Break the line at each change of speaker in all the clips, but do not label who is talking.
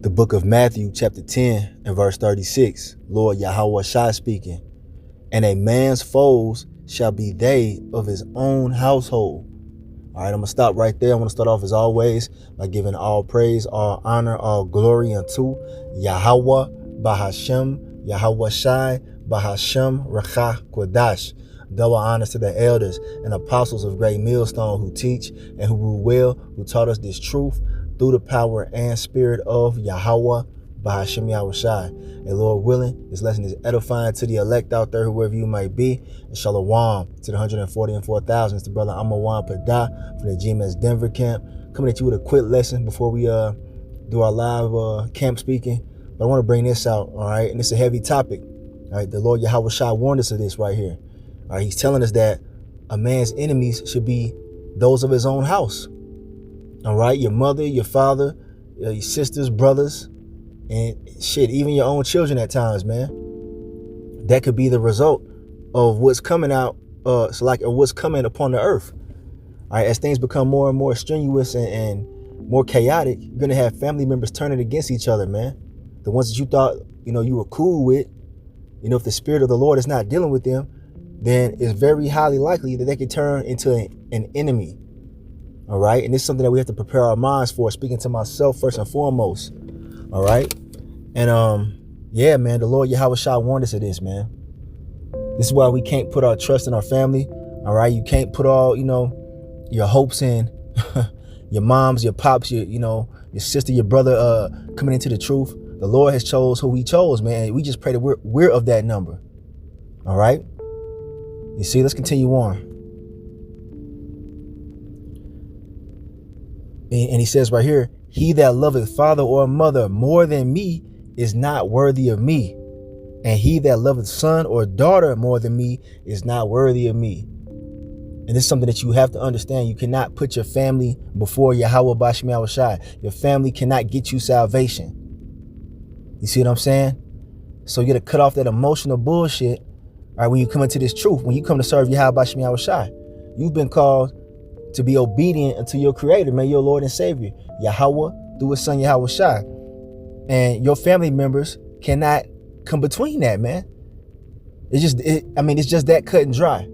The book of Matthew, chapter 10 and verse 36. Lord Yahweh Shai speaking. And a man's foes shall be they of his own household. All right, I'm going to stop right there. I want to start off as always by giving all praise, all honor, all glory unto Yahweh Bahashem, Yahweh Shai, Bahashem, Rakha, Quadash. Double honors to the elders and apostles of Great Millstone who teach and who rule well, who taught us this truth through the power and spirit of Yahweh Bahashem Yahweh Shai. And Lord willing, this lesson is edifying to the elect out there, whoever you might be. And Shalom to the 144,000. It's the brother Amawan Padah from the GMS Denver camp, coming at you with a quick lesson before we do our live camp speaking. But I want to bring this out, all right? And it's a heavy topic. All right, the Lord Yahweh Shai warned us of this right here. All right, he's telling us that a man's enemies should be those of his own house. All right, your mother, your father, your sisters, brothers, and shit, even your own children at times, man. That could be the result of what's coming out, what's coming upon the earth. All right, as things become more and more strenuous and more chaotic, you're gonna have family members turning against each other, man. The ones that you thought, you were cool with, if the spirit of the Lord is not dealing with them, then it's very highly likely that they could turn into an enemy. All right. And this is something that we have to prepare our minds for, speaking to myself first and foremost. All right. And yeah, man, the Lord Yahweh Shai warned us of this, man. This is why we can't put our trust in our family. All right. You can't put all, your hopes in your moms, your pops, your sister, your brother coming into the truth. The Lord has chose who he chose, man. We just pray that we're of that number. All right. You see, let's continue on. And he says right here, he that loveth father or mother more than me is not worthy of me. And he that loveth son or daughter more than me is not worthy of me. And this is something that you have to understand. You cannot put your family before Yahweh Bahashem Yahweh Shai. Your family cannot get you salvation. You see what I'm saying? So you got to cut off that emotional bullshit. All right, when you come into this truth, when you come to serve Yahweh Bahashem Yahweh Shai, you've been called to be obedient unto your creator, man, your Lord and Savior, Yahweh, through his son Yahweh Shai. And your family members cannot come between that, man. It's just that cut and dry.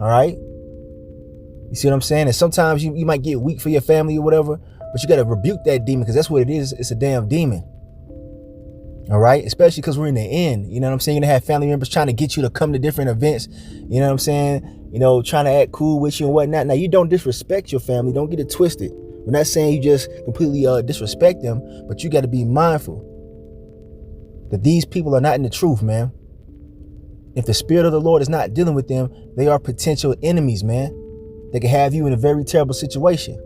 All right? You see what I'm saying? And sometimes you might get weak for your family or whatever, but you got to rebuke that demon, because that's what it is. It's a damn demon. All right, especially because we're in the end. You know what I'm saying? You're gonna have family members trying to get you to come to different events. You know what I'm saying? Trying to act cool with you and whatnot. Now, you don't disrespect your family. Don't get it twisted. We're not saying you just completely disrespect them, but you got to be mindful that these people are not in the truth, man. If the spirit of the Lord is not dealing with them, they are potential enemies, man. They can have you in a very terrible situation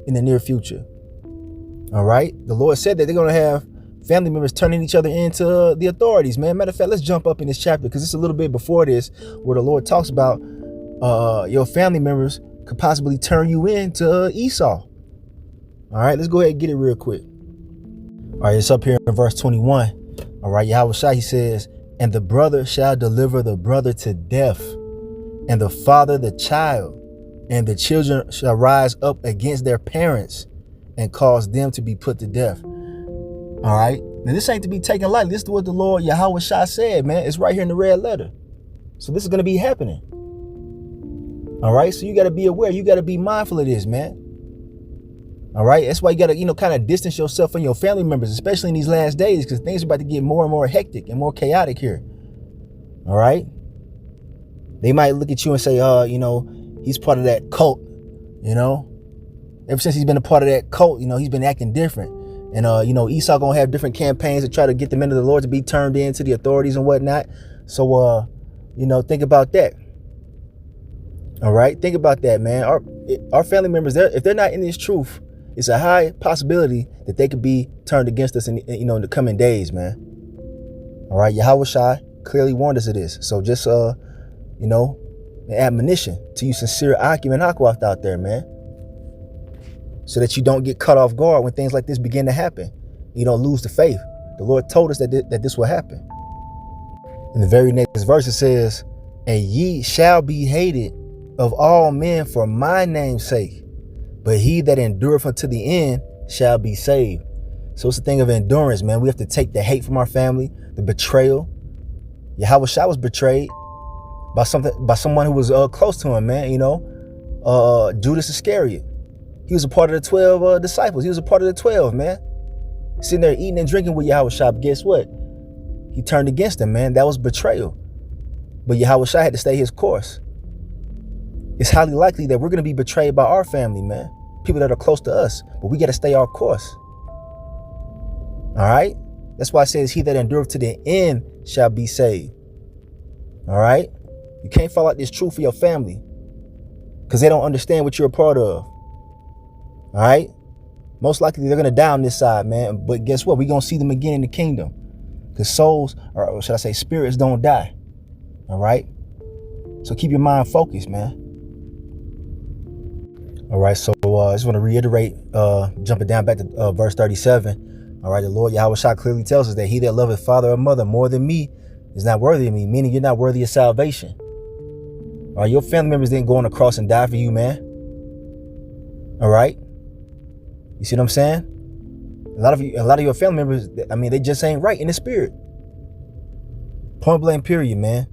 in the near future. All right, the Lord said that they're gonna have family members turning each other into the authorities, man. Matter of fact, let's jump up in this chapter, because it's a little bit before this where the Lord talks about your family members could possibly turn you into Esau. All right, let's go ahead and get it real quick. All right, it's up here in verse 21. All right, Yahweh Shai, he says, and the brother shall deliver the brother to death, and the father the child, and the children shall rise up against their parents and cause them to be put to death. All right. Now, this ain't to be taken lightly. This is what the Lord Yahweh Shai said, man. It's right here in the red letter. So this is going to be happening. All right. So you got to be aware. You got to be mindful of this, man. All right. That's why you got to, kind of distance yourself from your family members, especially in these last days, because things are about to get more and more hectic and more chaotic here. All right. They might look at you and say, he's part of that cult, Ever since he's been a part of that cult, he's been acting different. And, Esau going to have different campaigns to try to get the men of the Lord to be turned in to the authorities and whatnot. So, think about that. All right. Think about that, man. Our family members, if they're not in this truth, it's a high possibility that they could be turned against us in the coming days, man. All right. Yahweh Shai clearly warned us of this. So just, an admonition to you sincere Akim and Aquath out there, man. So that you don't get caught off guard when things like this begin to happen. You don't lose the faith. The Lord told us that this will happen. In the very next verse it says, and ye shall be hated of all men for my name's sake, but he that endureth unto the end shall be saved. So it's a thing of endurance, man. We have to take the hate from our family, the betrayal. Yahweh Shai was betrayed by someone who was close to him, man. Judas Iscariot. He was a part of the 12 disciples. He was a part of the 12, man. Sitting there eating and drinking with Yahweh Shai. But guess what? He turned against him, man. That was betrayal. But Yahweh Shai had to stay his course. It's highly likely that we're going to be betrayed by our family, man. People that are close to us. But we got to stay our course. All right? That's why it says, he that endureth to the end shall be saved. All right? You can't fall out this truth for your family because they don't understand what you're a part of. All right? Most likely they're going to die on this side, man. But guess what? We're going to see them again in the kingdom. Because souls, or should I say spirits, don't die. All right? So keep your mind focused, man. All right, so I just want to reiterate, jumping down back to verse 37. All right, the Lord Yahweh Shai clearly tells us that he that loveth father or mother more than me is not worthy of me, meaning you're not worthy of salvation. All right, your family members didn't go on the cross and die for you, man. All right? You see what I'm saying? A lot of your family members, I mean, they just ain't right in the spirit. Point blank period, man.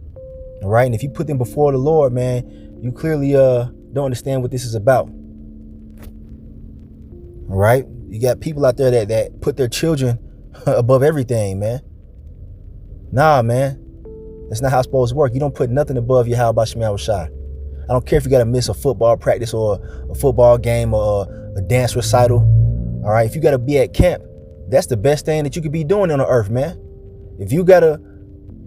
All right, and if you put them before the Lord, man, you clearly don't understand what this is about. All right, you got people out there that put their children above everything, man. Nah, man, that's not how it's supposed to work. You don't put nothing above your Yahweh Shai. I don't care if you got to miss a football practice or a football game or a dance recital. All right, if you got to be at camp, that's the best thing that you could be doing on the earth, man. If you got to,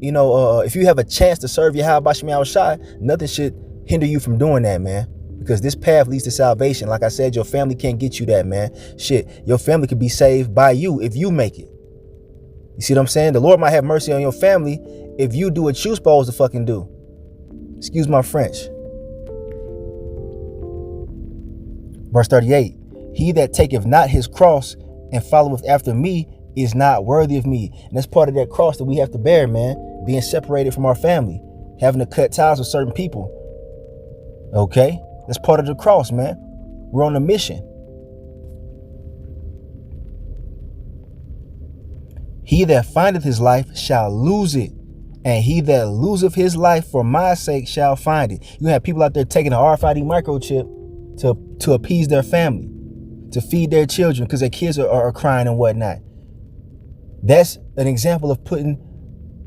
if you have a chance to serve your Yahweh Shai, nothing should hinder you from doing that, man. Because this path leads to salvation. Like I said, your family can't get you that, man. Shit, your family could be saved by you if you make it. You see what I'm saying? The Lord might have mercy on your family if you do what you're supposed to fucking do. Excuse my French. Verse 38. He that taketh not his cross and followeth after me is not worthy of me. And that's part of that cross that we have to bear, man. Being separated from our family. Having to cut ties with certain people. Okay? That's part of the cross, man. We're on a mission. He that findeth his life shall lose it. And he that loseth his life for my sake shall find it. You have people out there taking an RFID microchip to appease their family, to feed their children because their kids are crying and whatnot. That's an example of putting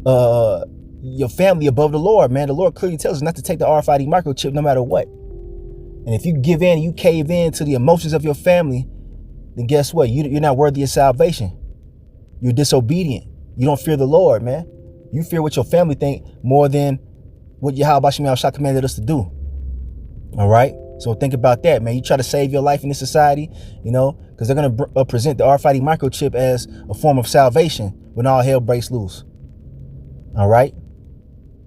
your family above the Lord, man. The Lord clearly tells us not to take the RFID microchip no matter what. And if you give in, you cave in to the emotions of your family, then guess what? You're not worthy of salvation. You're disobedient. You don't fear the Lord, man. You fear what your family think more than what Yahweh Shai commanded us to do. All right? So think about that, man. You try to save your life in this society, because they're going to present the RFID microchip as a form of salvation when all hell breaks loose. All right?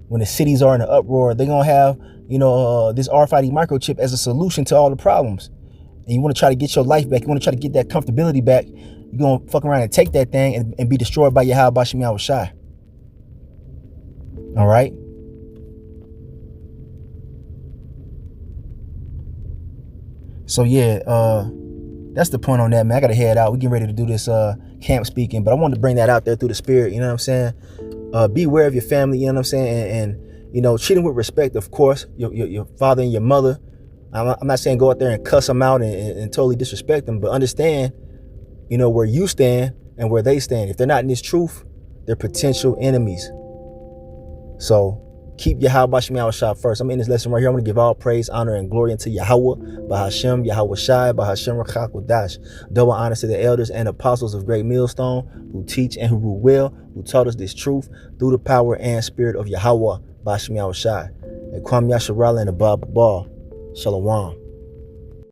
When the cities are in an uproar, they're going to have, this RFID microchip as a solution to all the problems. And you want to try to get your life back. You want to try to get that comfortability back. You're going to fuck around and take that thing and be destroyed by Yahweh Shai. All right? So, yeah, that's the point on that, man. I got to head out. We're getting ready to do this camp speaking, but I wanted to bring that out there through the spirit. You know what I'm saying? Be aware of your family, you know what I'm saying? And treat them with respect, of course, your father and your mother. I'm not saying go out there and cuss them out and totally disrespect them, but understand, where you stand and where they stand. If they're not in this truth, they're potential enemies. So keep Yahweh Shai first. I'm in this lesson right here. I'm going to give all praise, honor, and glory unto Yahweh, Bahashem, Yahweh Shai, Bahashem Rakak Wadash. Double honors to the elders and apostles of Great Millstone who teach and who rule well, who taught us this truth through the power and spirit of Yahweh, Bahashem Yahweh Shai. And Kwam Yasharala and Abba Shalom.